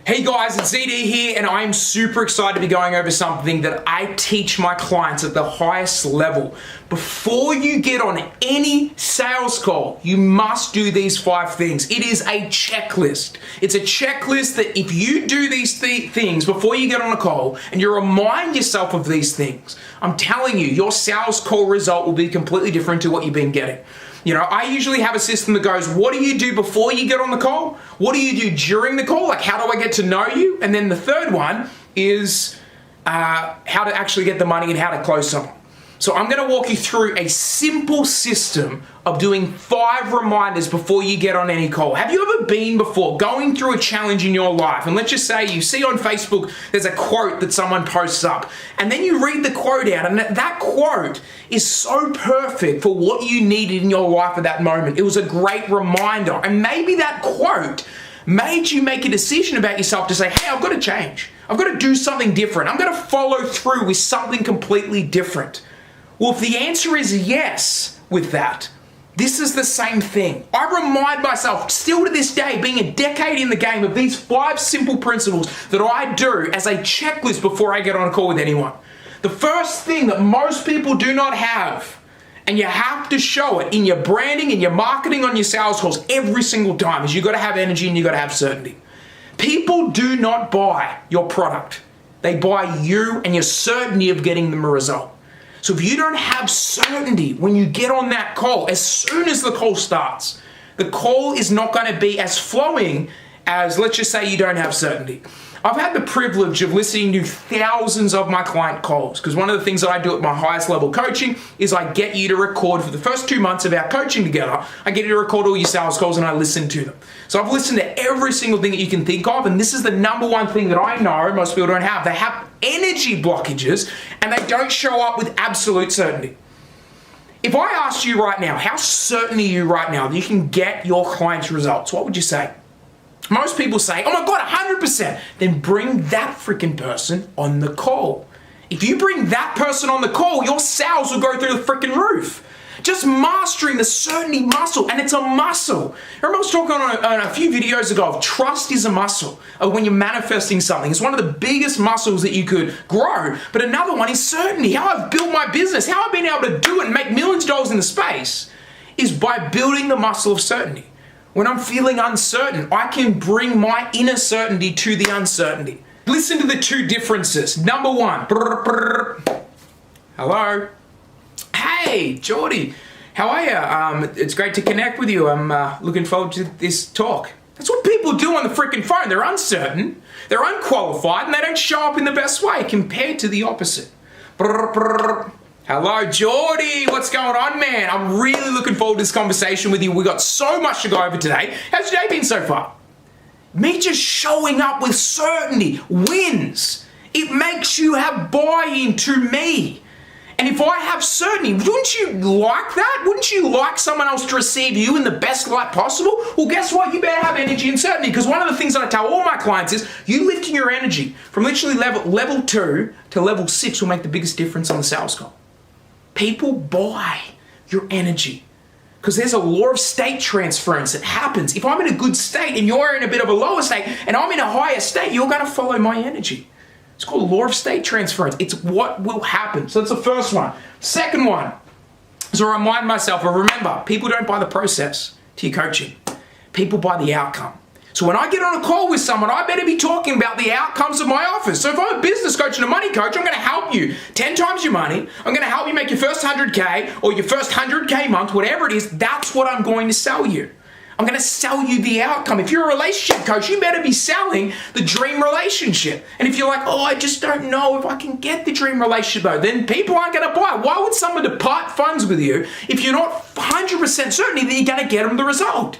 Hey guys, it's ZD here, and I'm super excited to be going over something that I teach my clients at the highest level. Before you get on any sales call, you must do these 5 things. It is a checklist. It's a checklist that if you do these things before you get on a call and you remind yourself of these things, I'm telling you, your sales call result will be completely different to what you've been getting. You know, I usually have a system that goes, what do you do before you get on the call? What do you do during the call? Like, how do I get to know you? And then the third one is how to actually get the money and how to close someone. So I'm going to walk you through a simple system of doing 5 reminders before you get on any call. Have you ever been before going through a challenge in your life? And let's just say you see on Facebook, there's a quote that someone posts up, and then you read the quote out, and that quote is so perfect for what you needed in your life at that moment. It was a great reminder. And maybe that quote made you make a decision about yourself to say, hey, I've got to change. I've got to do something different. I'm going to follow through with something completely different. Well, if the answer is yes with that, this is the same thing. I remind myself, still to this day, being a decade in the game, of these 5 simple principles that I do as a checklist before I get on a call with anyone. The first thing that most people do not have, and you have to show it in your branding, in your marketing, on your sales calls every single time, is you got to have energy and you got to have certainty. People do not buy your product. They buy you and your certainty of getting them a result. So if you don't have certainty when you get on that call, as soon as the call starts, the call is not going to be as flowing as, let's just say, you don't have certainty. I've had the privilege of listening to thousands of my client calls, because one of the things that I do at my highest level coaching is I get you to record for the first 2 months of our coaching together. I get you to record all your sales calls and I listen to them. So I've listened to every single thing that you can think of, and this is the number one thing that I know most people don't have. They have energy blockages and they don't show up with absolute certainty. If I asked you right now, how certain are you right now that you can get your clients' results, what would you say? Most people say, oh my God, 100%. Then bring that freaking person on the call. If you bring that person on the call, your sales will go through the freaking roof. Just mastering the certainty muscle, and it's a muscle. I remember I was talking on a few videos ago of trust is a muscle. When you're manifesting something, it's one of the biggest muscles that you could grow. But another one is certainty. How I've built my business, how I've been able to do it and make millions of dollars in the space is by building the muscle of certainty. When I'm feeling uncertain, I can bring my inner certainty to the uncertainty. Listen to the 2 differences. Number 1, hello. Hey, Geordie, how are you? It's great to connect with you. I'm looking forward to this talk. That's what people do on the freaking phone. They're uncertain, they're unqualified, and they don't show up in the best way compared to the opposite. Hello, Geordie. What's going on, man? I'm really looking forward to this conversation with you. We got so much to go over today. How's your day been so far? Me just showing up with certainty wins. It makes you have buy-in to me. And if I have certainty, wouldn't you like that? Wouldn't you like someone else to receive you in the best light possible? Well, guess what? You better have energy and certainty, because one of the things that I tell all my clients is you lifting your energy from literally level 2 to level 6 will make the biggest difference on the sales call. People buy your energy because there's a law of state transference that happens. If I'm in a good state and you're in a bit of a lower state and I'm in a higher state, you're going to follow my energy. It's called law of state transference. It's what will happen. So that's the first one. Second one is to remind myself, or remember, people don't buy the process to your coaching. People buy the outcome. So when I get on a call with someone, I better be talking about the outcomes of my offers. So if I'm a business coach and a money coach, I'm going to help you 10 times your money. I'm going to help you make your first 100K or your first 100K month, whatever it is. That's what I'm going to sell you. I'm going to sell you the outcome. If you're a relationship coach, you better be selling the dream relationship. And if you're like, oh, I just don't know if I can get the dream relationship though, then people aren't going to buy. Why would someone depart funds with you if you're not 100% certain that you're going to get them the result?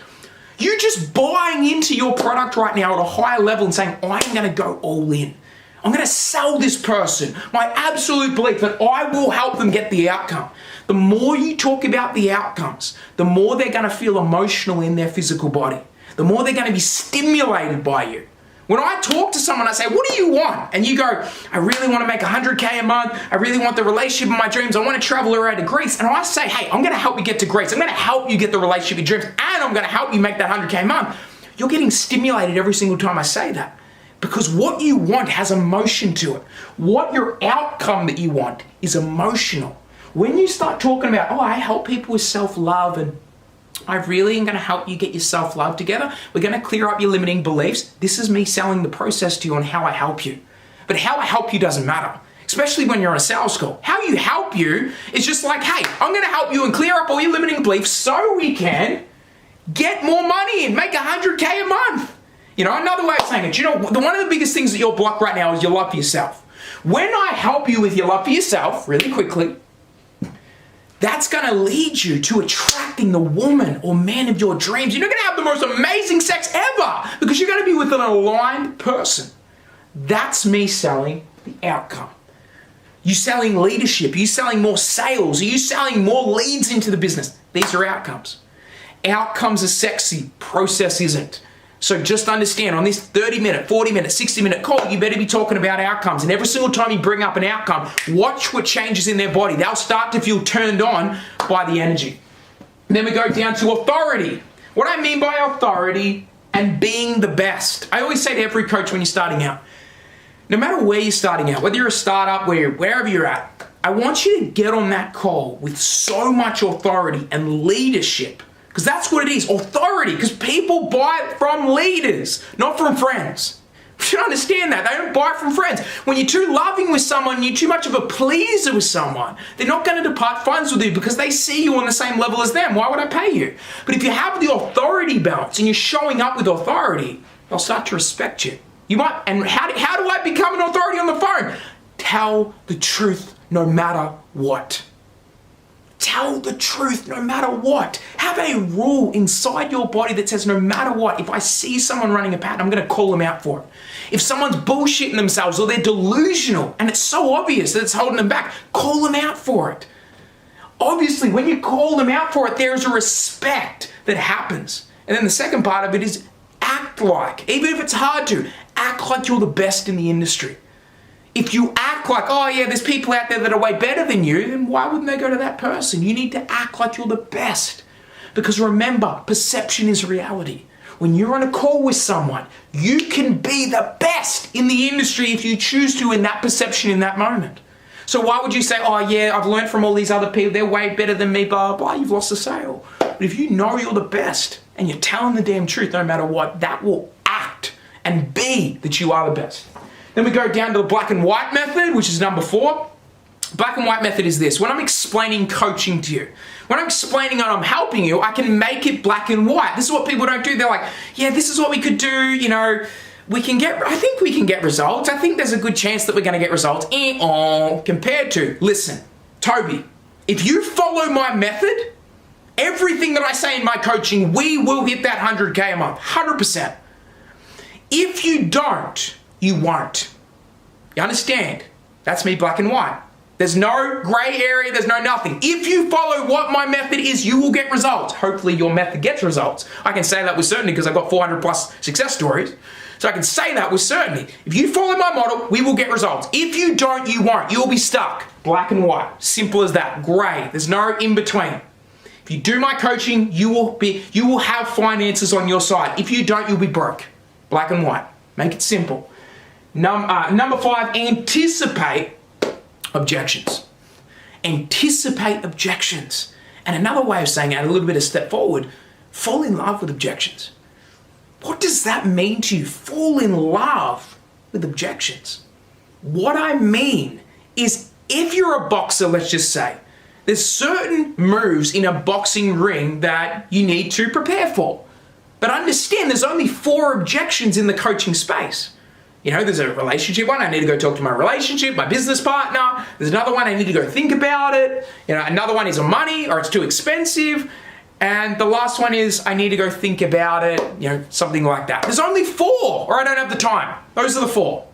You're just buying into your product right now at a higher level and saying, I'm going to go all in. I'm going to sell this person my absolute belief that I will help them get the outcome. The more you talk about the outcomes, the more they're going to feel emotional in their physical body. The more they're going to be stimulated by you. When I talk to someone, I say, what do you want? And you go, I really want to make 100K a month. I really want the relationship of my dreams. I want to travel around to Greece. And I say, hey, I'm going to help you get to Greece. I'm going to help you get the relationship of your dreams. And I'm going to help you make that 100K a month. You're getting stimulated every single time I say that. Because what you want has emotion to it. What your outcome that you want is emotional. When you start talking about, oh, I help people with self-love and I really am going to help you get your self-love together. We're going to clear up your limiting beliefs. This is me selling the process to you on how I help you. But how I help you doesn't matter, especially when you're on a sales call. How you help you is just like, hey, I'm going to help you and clear up all your limiting beliefs so we can get more money and make $100K a month. You know, another way of saying it, one of the biggest things that you're blocked right now is your love for yourself. When I help you with your love for yourself, really quickly, that's going to lead you to attracting the woman or man of your dreams. You're not going to have the most amazing sex ever because you're going to be with an aligned person. That's me selling the outcome. You selling leadership? Are you selling more sales? Are you selling more leads into the business? These are outcomes. Outcomes are sexy. Process isn't. So just understand, on this 30-minute, 40-minute, 60-minute call, you better be talking about outcomes. And every single time you bring up an outcome, watch what changes in their body. They'll start to feel turned on by the energy. And then we go down to authority. What I mean by authority and being the best. I always say to every coach when you're starting out, no matter where you're starting out, whether you're a startup, wherever you're at, I want you to get on that call with so much authority and leadership. Because that's what it is, authority. Because people buy it from leaders, not from friends. You should understand that. They don't buy it from friends. When you're too loving with someone, you're too much of a pleaser with someone, they're not going to depart funds with you because they see you on the same level as them. Why would I pay you? But if you have the authority balance and you're showing up with authority, they'll start to respect you. You might, and how do I become an authority on the phone? Tell the truth no matter what. Tell the truth no matter what. Have a rule inside your body that says no matter what, if I see someone running a pattern, I'm going to call them out for it. If someone's bullshitting themselves or they're delusional and it's so obvious that it's holding them back, call them out for it. Obviously, when you call them out for it, there is a respect that happens. And then the second part of it is act like, even if it's hard to, act like you're the best in the industry. If you act like, oh yeah, there's people out there that are way better than you, then why wouldn't they go to that person? You need to act like you're the best. Because remember, perception is reality. When you're on a call with someone, you can be the best in the industry if you choose to in that perception in that moment. So why would you say, oh yeah, I've learned from all these other people, they're way better than me, blah, blah, you've lost the sale. But if you know you're the best and you're telling the damn truth no matter what, that will act and be that you are the best. Then we go down to the black and white method, which is number 4. Black and white method is this. When I'm explaining coaching to you, when I'm explaining and I'm helping you, I can make it black and white. This is what people don't do. They're like, yeah, this is what we could do. You know, I think we can get results. I think there's a good chance that we're going to get results. Compared to, listen, Toby, if you follow my method, everything that I say in my coaching, we will hit that 100K a month, 100%. If you don't, you won't. You understand? That's me, black and white. There's no gray area, there's no nothing. If you follow what my method is, you will get results. Hopefully your method gets results. I can say that with certainty because I've got 400 plus success stories. So I can say that with certainty. If you follow my model, we will get results. If you don't, you won't. You'll be stuck. Black and white. Simple as that. Gray. There's no in between. If you do my coaching, you will have finances on your side. If you don't, you'll be broke. Black and white. Make it simple. Number 5, anticipate objections. Anticipate objections. And another way of saying it, a little bit of step forward, fall in love with objections. What does that mean to you? Fall in love with objections. What I mean is if you're a boxer, let's just say, there's certain moves in a boxing ring that you need to prepare for. But understand there's only 4 objections in the coaching space. You know, there's a relationship one, I need to go talk to my relationship, my business partner. There's another one, I need to go think about it. You know, another one is money or it's too expensive. And the last one is I need to go think about it, you know, something like that. There's only 4 or I don't have the time. Those are the 4.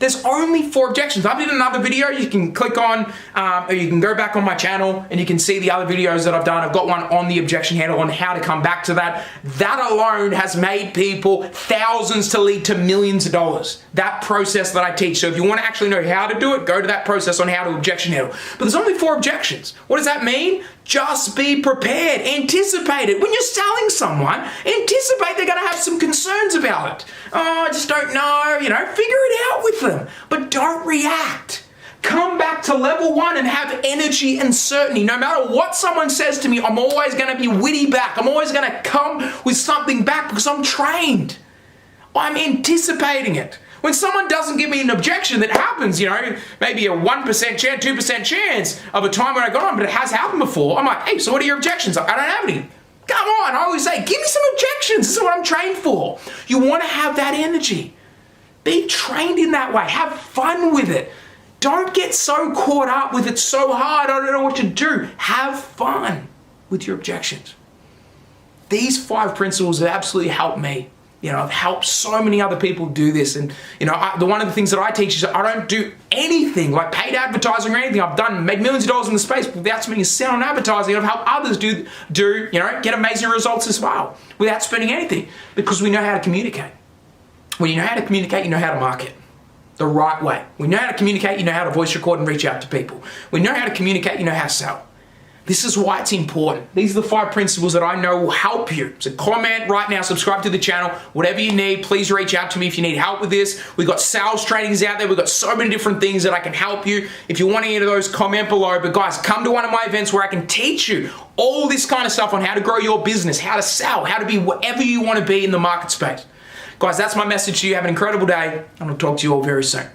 There's only 4 objections. I did another video you can click on, or you can go back on my channel and you can see the other videos that I've done. I've got one on the objection handle on how to come back to that. That alone has made people thousands to lead to millions of dollars. That process that I teach. So if you want to actually know how to do it, go to that process on how to objection handle. But there's only 4 objections. What does that mean? Just be prepared. Anticipate it. When you're selling someone, anticipate they're going to have some concerns about it. Oh, I just don't know. Figure it out with them. But don't react. Come back to level 1 and have energy and certainty. No matter what someone says to me, I'm always going to be witty back. I'm always going to come with something back because I'm trained. I'm anticipating it. When someone doesn't give me an objection, that happens, maybe a 1% chance, 2% chance of a time when I got on, but it has happened before. I'm like, hey, so what are your objections? I don't have any. Come on, I always say, give me some objections. This is what I'm trained for. You want to have that energy. Be trained in that way. Have fun with it. Don't get so caught up with it so hard, I don't know what to do. Have fun with your objections. These 5 principles have absolutely helped me. I've helped so many other people do this. And, one of the things that I teach is I don't do anything like paid advertising or anything. I've made millions of dollars in the space without spending a cent on advertising. I've helped others get amazing results as well without spending anything because we know how to communicate. When you know how to communicate, you know how to market the right way. When you know how to communicate, you know how to voice record and reach out to people. When you know how to communicate, you know how to sell. This is why it's important. These are the 5 principles that I know will help you. So comment right now, subscribe to the channel, whatever you need, please reach out to me if you need help with this. We've got sales trainings out there. We've got so many different things that I can help you. If you want any of those, comment below. But guys, come to one of my events where I can teach you all this kind of stuff on how to grow your business, how to sell, how to be whatever you want to be in the market space. Guys, that's my message to you. Have an incredible day, and I'll talk to you all very soon.